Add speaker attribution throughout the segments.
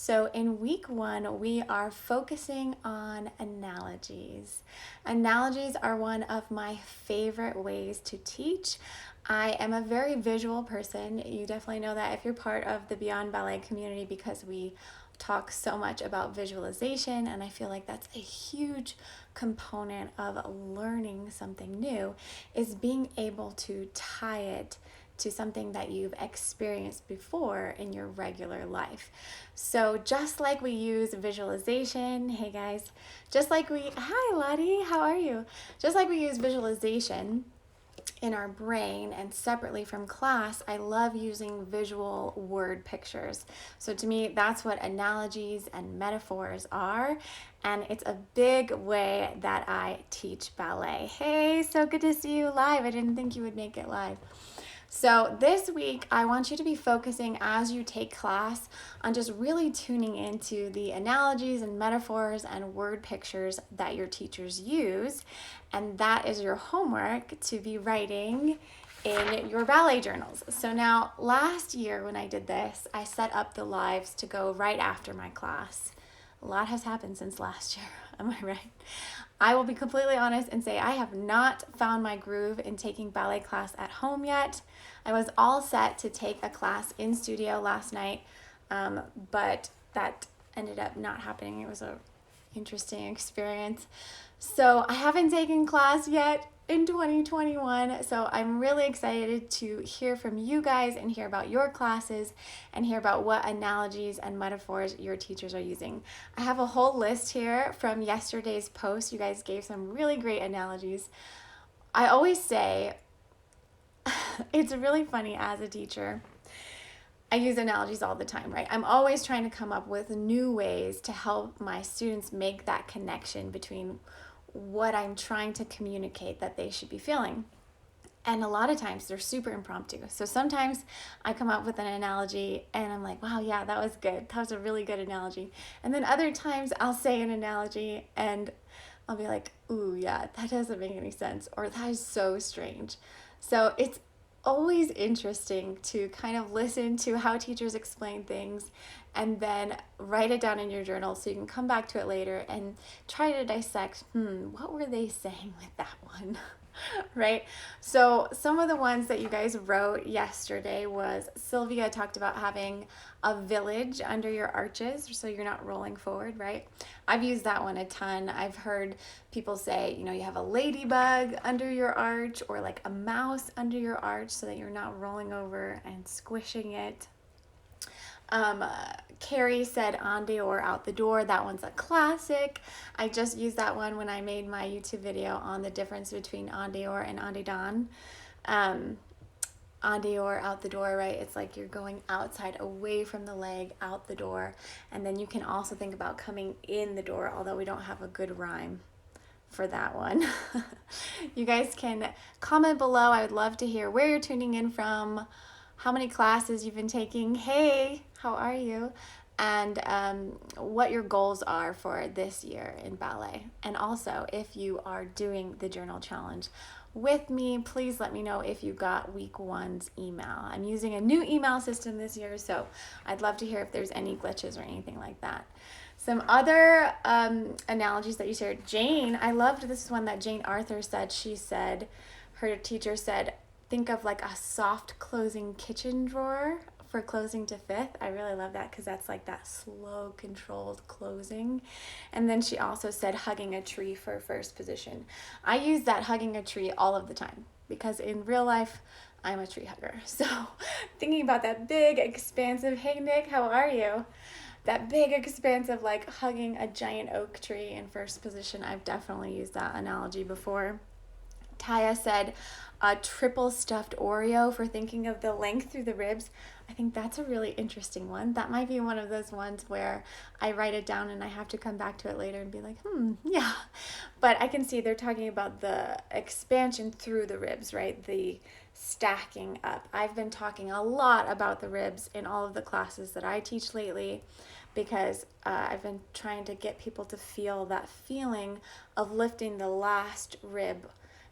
Speaker 1: So in week 1, we are focusing on analogies. Analogies are one of my favorite ways to teach. I am a very visual person. You definitely know that if you're part of the Beyond Ballet community, because we talk so much about visualization, and I feel like that's a huge component of learning something new, is being able to tie it to something that you've experienced before in your regular life. So just like we use visualization, hey guys, hi Lottie, how are you? Just like we use visualization in our brain and separately from class, I love using visual word pictures. So to me, that's what analogies and metaphors are. And it's a big way that I teach ballet. Hey, so good to see you live. I didn't think you would make it live. So this week, I want you to be focusing as you take class on just really tuning into the analogies and metaphors and word pictures that your teachers use. And that is your homework to be writing in your ballet journals. So now, last year when I did this, I set up the lives to go right after my class. A lot has happened since last year, am I right? I will be completely honest and say I have not found my groove in taking ballet class at home yet. I was all set to take a class in studio last night, but that ended up not happening. It was an interesting experience. So I haven't taken class yet in 2021, so I'm really excited to hear from you guys and hear about your classes and hear about what analogies and metaphors your teachers are using. I have a whole list here from yesterday's post. You guys gave some really great analogies. I always say it's really funny as a teacher. I use analogies all the time, right? I'm always trying to come up with new ways to help my students make that connection between what I'm trying to communicate that they should be feeling. And a lot of times they're super impromptu. So sometimes I come up with an analogy and I'm like, wow, yeah, that was good. That was a really good analogy. And then other times I'll say an analogy and I'll be like, ooh, yeah, that doesn't make any sense. Or that is so strange. So it's always interesting to kind of listen to how teachers explain things and then write it down in your journal so you can come back to it later and try to dissect, what were they saying with that one? Right? So some of the ones that you guys wrote yesterday was Sylvia talked about having a village under your arches so you're not rolling forward, right? I've used that one a ton. I've heard people say, you have a ladybug under your arch or like a mouse under your arch so that you're not rolling over and squishing it. Carrie said en dehors out the door. That one's a classic. I just used that one when I made my YouTube video on the difference between en dehors and en dedans. En dehors out the door, right? It's like you're going outside, away from the leg, out the door. And then you can also think about coming in the door, although we don't have a good rhyme for that one. You guys can comment below. I would love to hear where you're tuning in from, how many classes you've been taking. Hey, how are you? And what your goals are for this year in ballet. And also, if you are doing the journal challenge with me, please let me know if you got week 1's email. I'm using a new email system this year, so I'd love to hear if there's any glitches or anything like that. Some other analogies that you shared. Jane, I loved this one that Jane Arthur said. She said, her teacher said, think of like a soft closing kitchen drawer for closing to fifth. I really love that because that's like that slow, controlled closing. And then she also said hugging a tree for first position. I use that hugging a tree all of the time because in real life, I'm a tree hugger. So thinking about that big, expansive, hey Nick, how are you? That big, expansive, like hugging a giant oak tree in first position. I've definitely used that analogy before. Taya said a triple stuffed Oreo for thinking of the length through the ribs. I think that's a really interesting one. That might be one of those ones where I write it down and I have to come back to it later and be like, yeah. But I can see they're talking about the expansion through the ribs, right? The stacking up. I've been talking a lot about the ribs in all of the classes that I teach lately because I've been trying to get people to feel that feeling of lifting the last rib,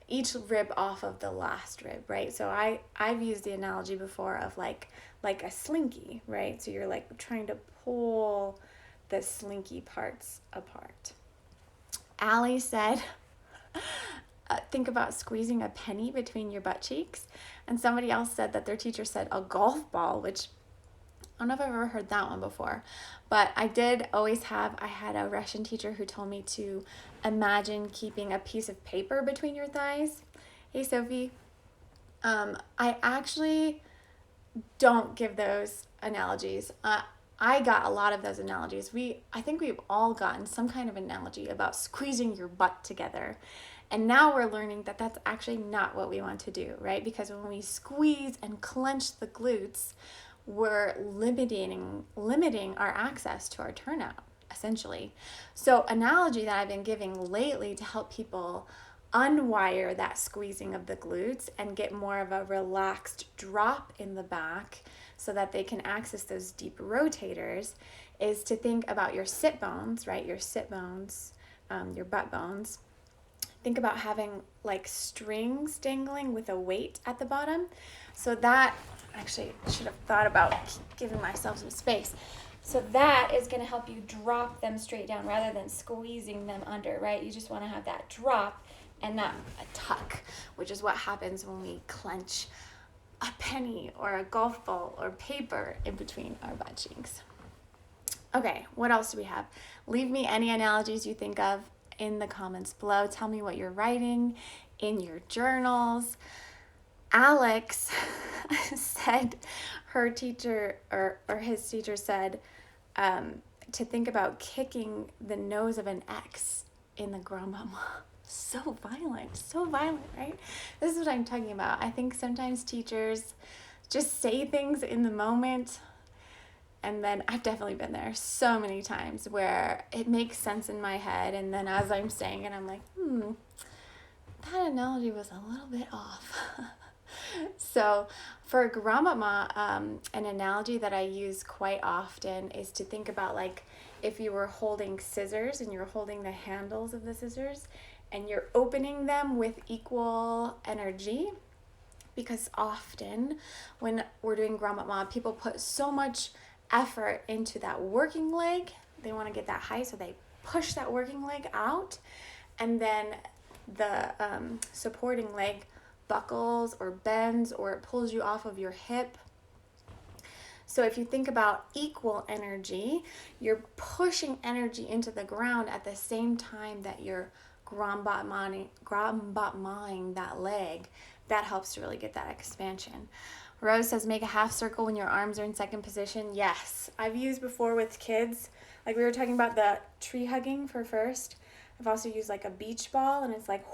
Speaker 1: each rib off of the last rib, right? So I've used the analogy before of like a slinky, right? So you're like trying to pull the slinky parts apart. Allie said, think about squeezing a penny between your butt cheeks. And somebody else said that their teacher said a golf ball, which I don't know if I've ever heard that one before. But I had a Russian teacher who told me to imagine keeping a piece of paper between your thighs. Hey, Sophie. I actually don't give those analogies. I got a lot of those analogies. I think we've all gotten some kind of analogy about squeezing your butt together. And now we're learning that that's actually not what we want to do, right? Because when we squeeze and clench the glutes, we're limiting our access to our turnout, essentially. So analogy that I've been giving lately to help people unwire that squeezing of the glutes and get more of a relaxed drop in the back so that they can access those deep rotators is to think about your sit bones, right? Your sit bones, your butt bones. Think about having like strings dangling with a weight at the bottom. So that, actually, I should have thought about giving myself some space. So that is going to help you drop them straight down rather than squeezing them under, right? You just want to have that drop and not a tuck, which is what happens when we clench a penny or a golf ball or paper in between our butt cheeks. Okay, what else do we have? Leave me any analogies you think of in the comments below. Tell me what you're writing in your journals. Alex said her teacher or his teacher said to think about kicking the nose of an X in the grand mama. So violent, right? This is what I'm talking about. I think sometimes teachers just say things in the moment, and then I've definitely been there so many times where it makes sense in my head, and then as I'm saying it, I'm like, that analogy was a little bit off. So for grandmama, an analogy that I use quite often is to think about like if you were holding scissors and you're holding the handles of the scissors and you're opening them with equal energy, because often when we're doing grandmama, people put so much effort into that working leg. They want to get that height, so they push that working leg out, and then the supporting leg buckles or bends, or it pulls you off of your hip. So if you think about equal energy, you're pushing energy into the ground at the same time that you're grombatmaing that leg. That helps to really get that expansion. Rose says make a half circle when your arms are in second position. Yes, I've used before with kids. Like we were talking about the tree hugging for first. I've also used like a beach ball, and it's like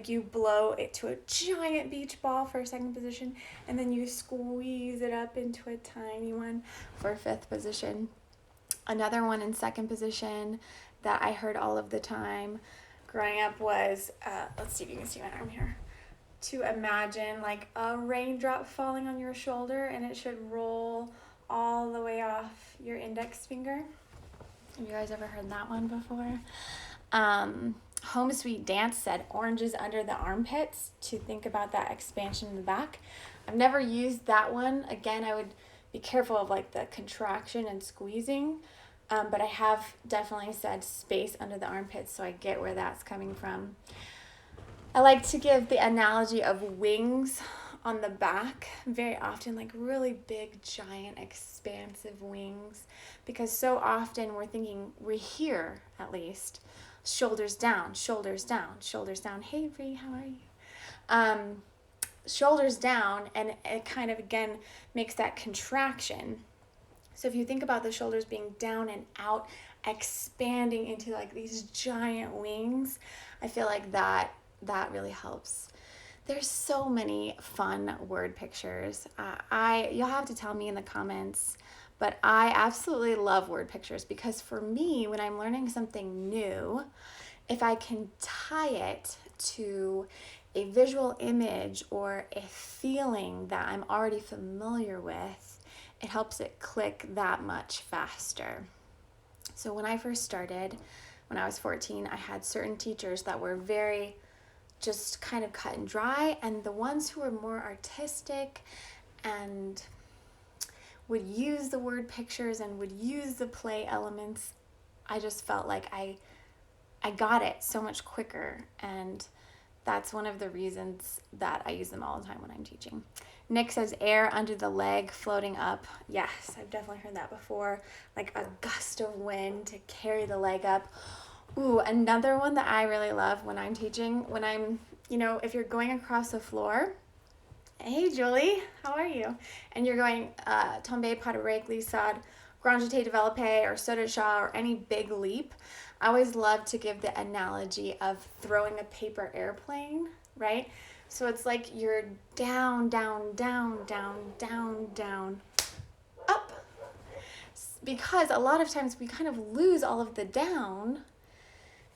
Speaker 1: you blow it to a giant beach ball for second position, and then you squeeze it up into a tiny one for fifth position. Another one in second position that I heard all of the time growing up was, let's see if you can see my arm here, to imagine like a raindrop falling on your shoulder, and it should roll all the way off your index finger. Have you guys ever heard that one before? Home Sweet Dance said oranges under the armpits, to think about that expansion in the back. I've never used that one. Again, I would be careful of like the contraction and squeezing, but I have definitely said space under the armpits, so I get where that's coming from. I like to give the analogy of wings on the back very often, like really big, giant, expansive wings, because so often we hear at least, shoulders down, shoulders down, shoulders down. Hey, Bree, how are you? Shoulders down, and it kind of, again, makes that contraction. So if you think about the shoulders being down and out, expanding into like these giant wings, I feel like that really helps. There's so many fun word pictures. You'll have to tell me in the comments, but I absolutely love word pictures, because for me, when I'm learning something new, if I can tie it to a visual image or a feeling that I'm already familiar with, it helps it click that much faster. So when I first started, when I was 14, I had certain teachers that were very just kind of cut and dry, and the ones who were more artistic and would use the word pictures and would use the play elements, I just felt like I got it so much quicker, and that's one of the reasons that I use them all the time when I'm teaching. Nick says air under the leg floating up. Yes, I've definitely heard that before. Like a gust of wind to carry the leg up. Ooh, another one that I really love when I'm teaching, when I'm, if you're going across the floor, hey Julie, how are you? And you're going tombe, pas de break, glissade, grand jeté, développé, or saut de chat, or any big leap. I always love to give the analogy of throwing a paper airplane, right? So it's like you're down, down, down, down, down, down, up. Because a lot of times we kind of lose all of the down,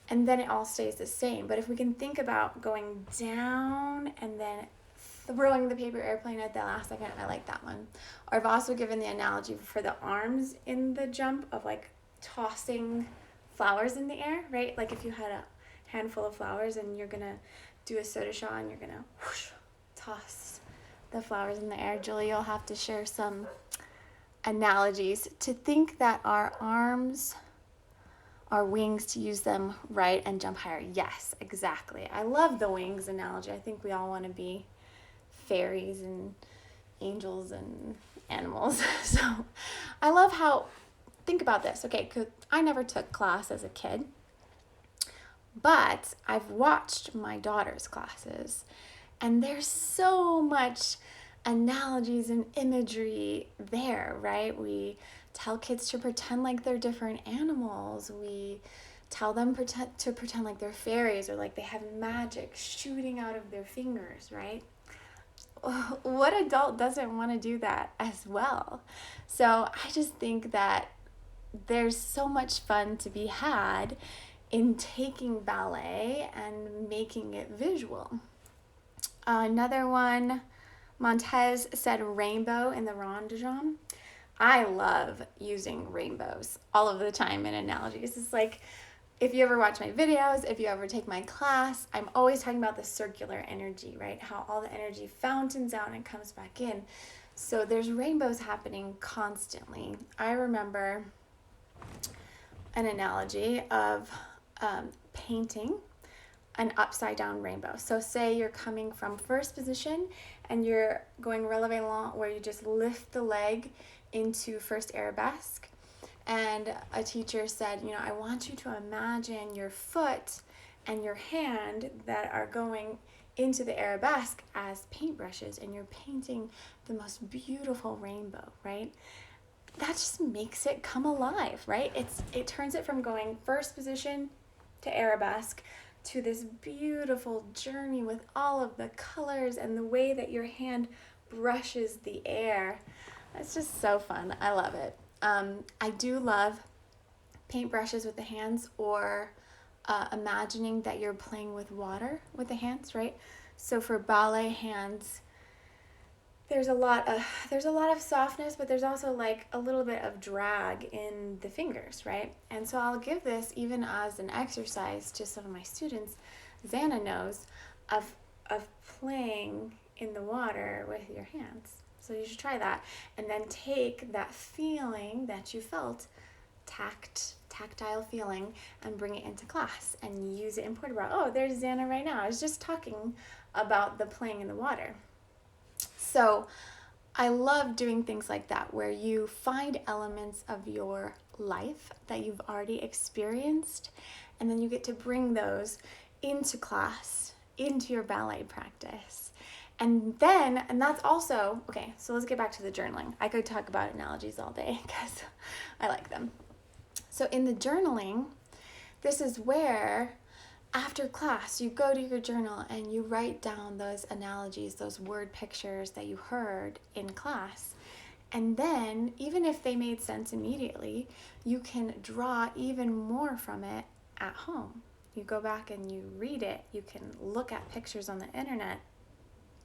Speaker 1: and then it all stays the same. But if we can think about going down and then throwing the paper airplane at the last second, I like that one. Or I've also given the analogy for the arms in the jump of like tossing flowers in the air, right? Like if you had a handful of flowers and you're gonna do a saut de chat and you're gonna whoosh, toss the flowers in the air. Julie, you'll have to share some analogies to think that our arms, our wings, to use them right and jump higher. Yes, exactly. I love the wings analogy. I think we all want to be fairies and angels and animals. So I love how, think about this. Okay, 'cause I never took class as a kid, but I've watched my daughter's classes, and there's so much analogies and imagery there, right? We tell kids to pretend like they're different animals. We tell them to pretend like they're fairies, or like they have magic shooting out of their fingers, right? What adult doesn't want to do that as well? So I just think that there's so much fun to be had in taking ballet and making it visual. Another one, Montez said rainbow in the rondejam. I love using rainbows all of the time in analogies. It's like, if you ever watch my videos, if you ever take my class, I'm always talking about the circular energy, right? How all the energy fountains out and comes back in. So there's rainbows happening constantly. I remember an analogy of painting an upside down rainbow. So say you're coming from first position and you're going releve long, where you just lift the leg into first arabesque. And a teacher said, I want you to imagine your foot and your hand that are going into the arabesque as paintbrushes, and you're painting the most beautiful rainbow, right? That just makes it come alive, right? It turns it from going first position to arabesque to this beautiful journey with all of the colors and the way that your hand brushes the air. It's just so fun. I love it. I do love paintbrushes with the hands, or imagining that you're playing with water with the hands, right? So for ballet hands, there's a lot of softness, but there's also like a little bit of drag in the fingers, right? And so I'll give this even as an exercise to some of my students. Xana knows of playing in the water with your hands. So you should try that, and then take that feeling that you felt, tactile feeling, and bring it into class and use it in Puerto Rico. Oh, there's Xana right now. I was just talking about the playing in the water. So I love doing things like that, where you find elements of your life that you've already experienced, and then you get to bring those into class, into your ballet practice. And that's also, okay, so let's get back to the journaling. I could talk about analogies all day because I like them. So in the journaling, this is where after class, you go to your journal and you write down those analogies, those word pictures that you heard in class. And then, even if they made sense immediately, you can draw even more from it at home. You go back and you read it. You can look at pictures on the internet.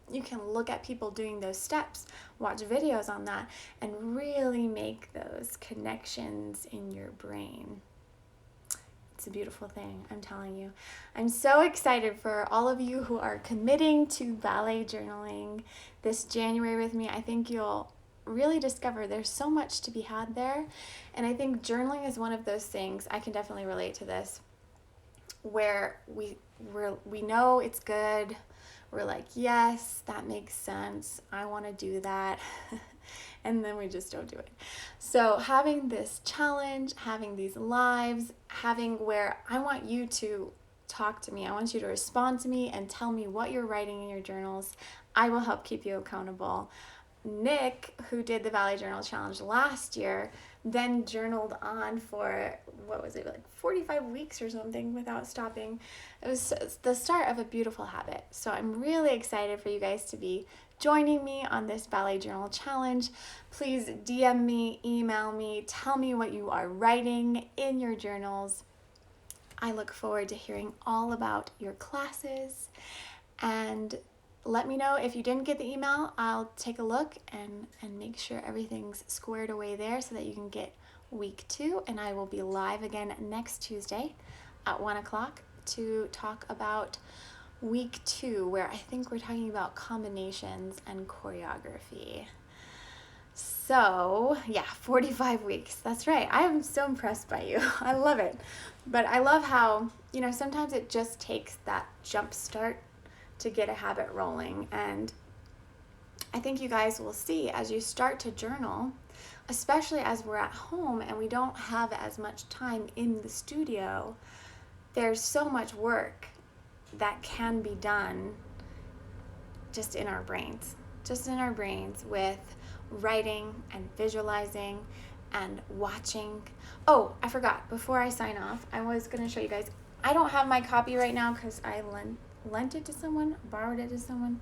Speaker 1: You can look at people doing those steps, watch videos on that, and really make those connections in your brain. It's a beautiful thing, I'm telling you. I'm so excited for all of you who are committing to ballet journaling this January with me. I think you'll really discover there's so much to be had there. And I think journaling is one of those things, I can definitely relate to this, where we know it's good. We're like, yes, that makes sense. I want to do that. And then we just don't do it. So having this challenge, having these lives, having where I want you to talk to me, I want you to respond to me and tell me what you're writing in your journals. I will help keep you accountable. Nick, who did the Ballet Journal Challenge last year, then journaled on for, what was it, like 45 weeks or something without stopping. It was the start of a beautiful habit. So I'm really excited for you guys to be joining me on this Ballet Journal Challenge. Please DM me, email me, tell me what you are writing in your journals. I look forward to hearing all about your classes, and let me know if you didn't get the email. I'll take a look and make sure everything's squared away there so that you can get week 2. And I will be live again next Tuesday at 1 o'clock to talk about week 2, where I think we're talking about combinations and choreography. So yeah, 45 weeks. That's right. I am so impressed by you. I love it. But I love how, sometimes it just takes that jump start to get a habit rolling. And I think you guys will see as you start to journal, especially as we're at home and we don't have as much time in the studio, there's so much work that can be done just in our brains with writing and visualizing and watching. Oh, I forgot, before I sign off, I was going to show you guys, I don't have my copy right now because I lent it to someone, borrowed it to someone.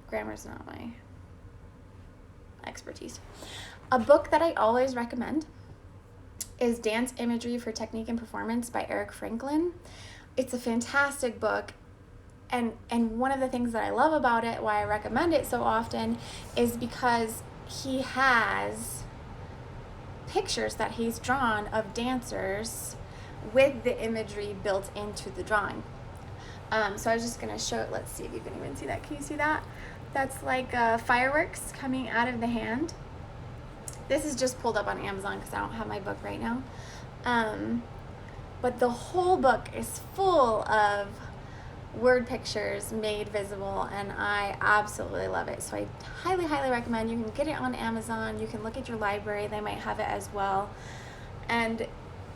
Speaker 1: Grammar's not my expertise. A book that I always recommend is Dance Imagery for Technique and Performance by Eric Franklin. It's a fantastic book. And one of the things that I love about it, why I recommend it so often, is because he has pictures that he's drawn of dancers with the imagery built into the drawing. So I was just going to show it. Let's see if you can even see that. Can you see that? That's like fireworks coming out of the hand. This is just pulled up on Amazon because I don't have my book right now. But the whole book is full of word pictures made visible, and I absolutely love it. So I highly, highly recommend. You can get it on Amazon. You can look at your library. They might have it as well. And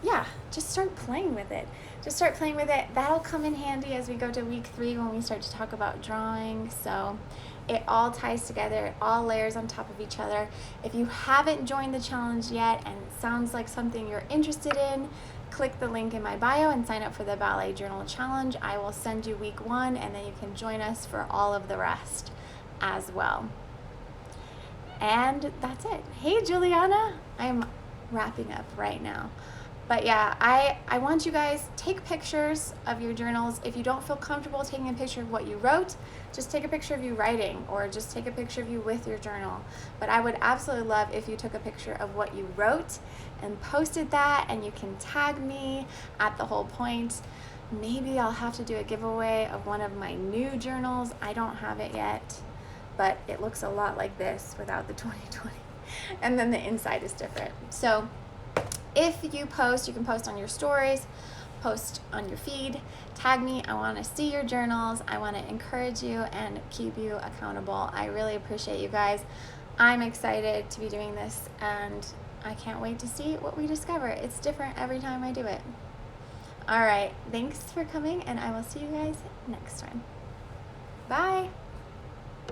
Speaker 1: yeah, just start playing with it. That'll come in handy as we go to week 3 when we start to talk about drawing. So it all ties together. It all layers on top of each other. If you haven't joined the challenge yet and it sounds like something you're interested in, click the link in my bio and sign up for the Ballet Journal Challenge. I will send you week 1, and then you can join us for all of the rest as well. And that's it. Hey, Juliana, I'm wrapping up right now. But yeah, I want you guys, take pictures of your journals. If you don't feel comfortable taking a picture of what you wrote, just take a picture of you writing, or just take a picture of you with your journal. But I would absolutely love if you took a picture of what you wrote and posted that, and you can tag me at The Whole Point. Maybe I'll have to do a giveaway of one of my new journals. I don't have it yet, but it looks a lot like this without the 2020. And then the inside is different. So if you post, you can post on your stories, post on your feed, tag me. I want to see your journals. I want to encourage you and keep you accountable. I really appreciate you guys. I'm excited to be doing this, and I can't wait to see what we discover. It's different every time I do it. All right, thanks for coming, and I will see you guys next time. Bye.